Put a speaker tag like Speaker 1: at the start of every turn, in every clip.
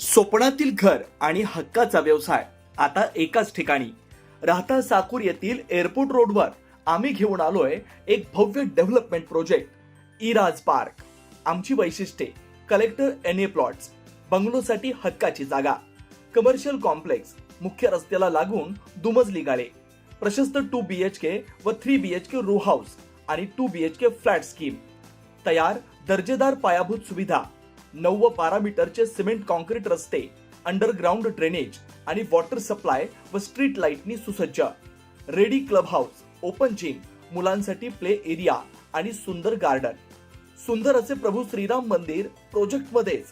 Speaker 1: स्वप्नातील घर आणि हक्काचा व्यवसाय आता एकाच ठिकाणी. राहता साकूर येथील एअरपोर्ट रोडवर आम्ही घेऊन आलोय एक भव्य डेव्हलपमेंट प्रोजेक्ट इराज पार्क. आमची वैशिष्ट्ये: कलेक्टर एनए प्लॉट्स, बंगलोसाठी हक्काची जागा, कमर्शियल कॉम्प्लेक्स, मुख्य रस्त्याला लागून दुमजली गाळे, प्रशस्त 2 BHK व 3 BHK रो हाऊस आणि 2 BHK फ्लॅट स्कीम. तयार दर्जेदार पायाभूत सुविधा, 9 व 12 मीटरचे सिमेंट कॉन्क्रीट रस्ते, अंडरग्राउंड ड्रेनेज आणि वॉटर सप्लाय व स्ट्रीट लाईटनी सुसज्ज. Ready club house, open gym, मुलांसाठी प्ले एरिया आणि सुंदर गार्डन. सुंदर असे प्रभू श्रीराम मंदिर प्रोजेक्ट मध्येच.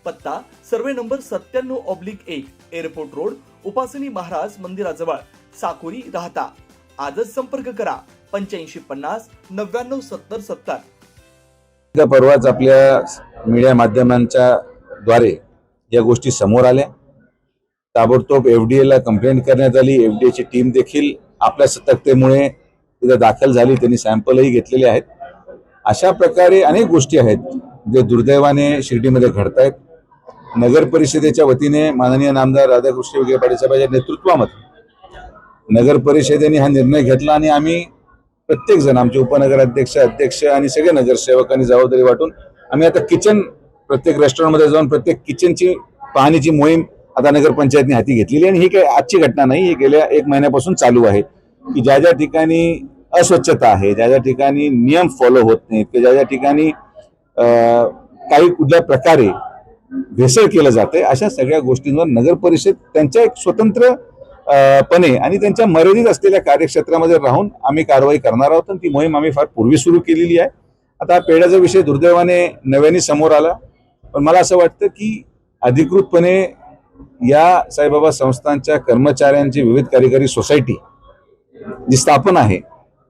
Speaker 1: पत्ता: सर्वे नंबर 97/1, एअरपोर्ट रोड, उपासनी महाराज मंदिराजवळ, साकुरी, राहता. आजच संपर्क करा 8550 99 70 70.
Speaker 2: परवाच आपल्या मीडिया माध्यमांच्या द्वारे या गोष्टी समोर आल्या. ताबडतोब FDA ला कंप्लेंट करण्यात आली. FDA ची टीम देखील आपल्या सतर्कतेमुळे तिथे दाखल झाली. त्यांनी सॅम्पलही घेतलेले आहेत. अशा प्रकारे अनेक गोष्टी आहेत जे दुर्दैवाने शिर्डीमध्ये घडत आहेत. नगर परिषदेच्या वतीने माननीय नामदार राधाकृष्ण विखे पाटील साहेबांच्या नेतृत्वामध्ये नगर परिषदेने हा निर्णय घेतला आणि आम्ही प्रत्येक जण, आमचे उपनगराध्यक्ष, अध्यक्ष आणि सगळे नगरसेवकांनी जबाबदारी वाटून आम्ही आता किचन, प्रत्येक रेस्टॉरंटमध्ये जाऊन प्रत्येक किचनची पाहणीची मोहीम आता नगरपंचायतने हाती घेतलेली. आणि ही काही आजची घटना नाही, ही गेल्या 1 महिन्यापासून चालू आहे की ज्या ज्या ठिकाणी अस्वच्छता आहे, ज्या ज्या ठिकाणी नियम फॉलो होत नाहीत, की ज्या ज्या ठिकाणी काही कुठल्या प्रकारे भेसळ केलं जाते, अशा सगळ्या गोष्टींवर नगर परिषद त्यांच्या एक स्वतंत्र पणे आणि त्यांच्या मर्यादित असलेल्या कार्यक्षेत्रामध्ये राहून आम्ही कारवाई करणार आहोत. ती मोहीम आम्ही फार पूर्वी सुरू केलेली आहे. आता पेढ्याचा विषय दुर्दैवाने नव्याने समोर आला, पण मला असं वाटतं की अधिकृतपणे या साईबाबा संस्थांच्या कर्मचाऱ्यांची विविध कार्यकारी सोसायटी जी स्थापन आहे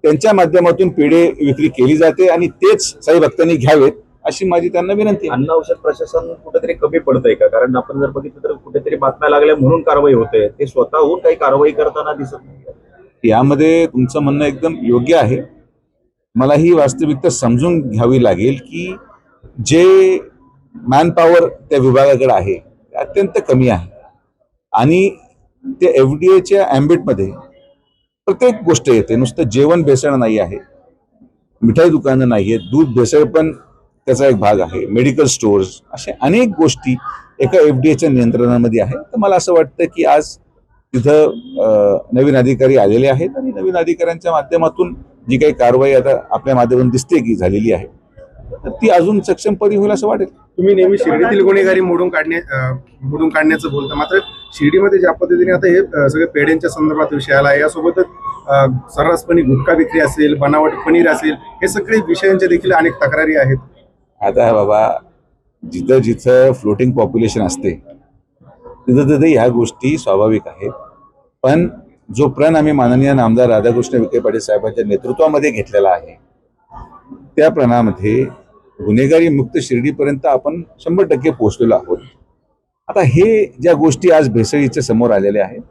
Speaker 2: त्यांच्या माध्यमातून पेढे विक्री केली जाते आणि तेच साई भक्तांनी घ्यावेत अशी माझी त्यांना विनंती आहे.
Speaker 3: अन्न औषध प्रशासन कुठेतरी कमी पडतंय का? कारण आपण जर बघितलं तर कुठेतरी बातम्या लागल्या म्हणून कारवाई होते, ते स्वतःहून काही कारवाई करताना दिसत नाही.
Speaker 2: यामध्ये तुमचं म्हणणं एकदम योग्य आहे. मला ही वास्तविकता समजून घ्यावी लागेल की जे मॅनपॉवर त्या विभागाकडे आहे ते अत्यंत कमी आहे आणि ते FDAच्या ॲम्बिटमध्ये प्रत्येक गोष्ट येते. नुसतं जेवण भेसळ नाही आहे, मिठाई दुकानं नाही आहेत, दूध भेसळ पण त्याचा एक भाग आहे, मेडिकल स्टोअर्स, अशा अनेक गोष्टी एका FDAच्या नियंत्रणामध्ये आहेत. तर मला असं वाटतं की आज तिथं नवीन अधिकारी आलेले आहेत आणि नवीन अधिकाऱ्यांच्या माध्यमातून जी काही कारवाई आता आपल्या माध्यमातून दिसते की झालेली आहे, तर ती अजून सक्षमपणे होईल असं वाटेल.
Speaker 4: तुम्ही नेहमी शिर्डीतील गुन्हेगारी मोडून काढण्याचं बोलता, मात्र शिर्डीमध्ये ज्या पद्धतीने आता हे सगळे पेढ्यांच्या संदर्भात विषय आला, यासोबतच सर्रासपणे गुटखा विक्री असेल, बनावट पनीर असेल, हे सगळे विषयांच्या देखील अनेक तक्रारी आहेत.
Speaker 2: आता बाबा, जिथं जिथं फ्लोटिंग पॉप्युलेशन असते तिथं तिथे ह्या गोष्टी स्वाभाविक आहेत. पण जो प्रण आम्ही माननीय नामदार राधाकृष्ण विखे पाटील साहेबांच्या नेतृत्वामध्ये घेतलेला आहे त्या प्रणामध्ये गुन्हेगारी मुक्त शिर्डीपर्यंत आपण 100% पोहोचलेलो आहोत. आता हे ज्या गोष्टी आज भेसळीच्या समोर आलेल्या आहेत,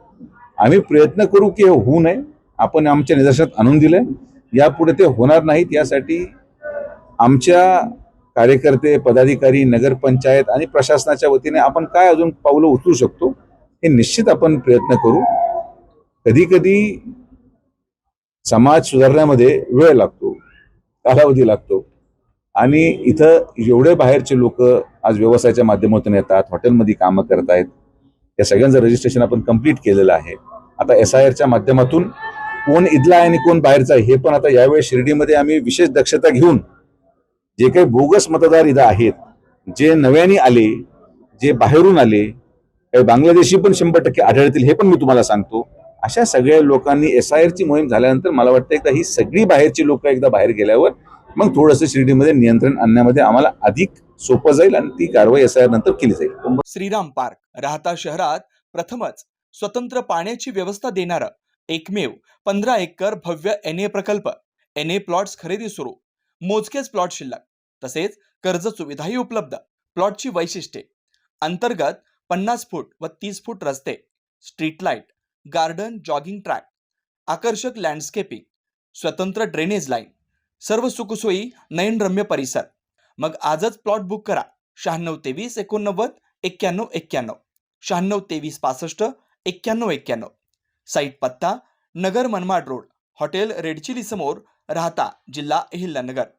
Speaker 2: आम्ही प्रयत्न करू की हे होऊ नये. आपण आमच्या निदर्शनात आणून दिलंय, यापुढे ते होणार नाहीत यासाठी आमच्या कार्यकर्ते, पदाधिकारी, नगरपंचायत आणि प्रशासनाच्या वतीने आपण काय अजून पावलं उचलू शकतो हे निश्चित आपण प्रयत्न करू. कधी कधी समाज सुधारण्यामध्ये वेळ लागतो, कालावधी लागतो आणि इथं एवढे बाहेरचे लोक आज व्यवसायाच्या माध्यमातून येतात, हॉटेलमध्ये कामं करतायत. या सगळ्यांचं रजिस्ट्रेशन आपण कंप्लीट केलेलं आहे. आता SIRच्या माध्यमातून कोण इथला आहे आणि कोण बाहेरचा आहे हे पण आता यावेळी शिर्डीमध्ये आम्ही विशेष दक्षता घेऊन जे काही बोगस मतदार इथं आहेत, जे नव्याने आले, जे बाहेरून आले, काही बांगलादेशी पण 100% आढळतील हे पण मी तुम्हाला सांगतो. अशा सगळ्या लोकांनी SIRची मोहीम झाल्यानंतर मला वाटतं एकदा ही सगळी बाहेरची लोक एकदा बाहेर गेल्यावर मग थोडंसं शिर्डीमध्ये नियंत्रण आणण्यामध्ये आम्हाला अधिक सोपं जाईल आणि ती कारवाई SIR नंतर केली जाईल.
Speaker 1: श्रीराम पार्क, राहता शहरात प्रथमच स्वतंत्र पाण्याची व्यवस्था देणारं एकमेव 15 एकर भव्य NA प्रकल्प. NA प्लॉट्स खरेदी सुरू, मोजकेच प्लॉट शिल्लक, तसेच कर्ज सुविधाही उपलब्ध. प्लॉटची वैशिष्ट्ये: अंतर्गत 50 फूट व 30 फूट रस्ते, street light, garden, jogging track, आकर्षक लँडस्केपिंग, स्वतंत्र ड्रेनेज लाईन, सर्व सुखसोयी, नयनरम्य परिसर. मग आजच प्लॉट बुक करा 96 23 89 9191 962365 9191. साईट पत्ता Nagar Manmad road, hotel red chilli समोर, राहता, जिल्हा अहिल्यानगर.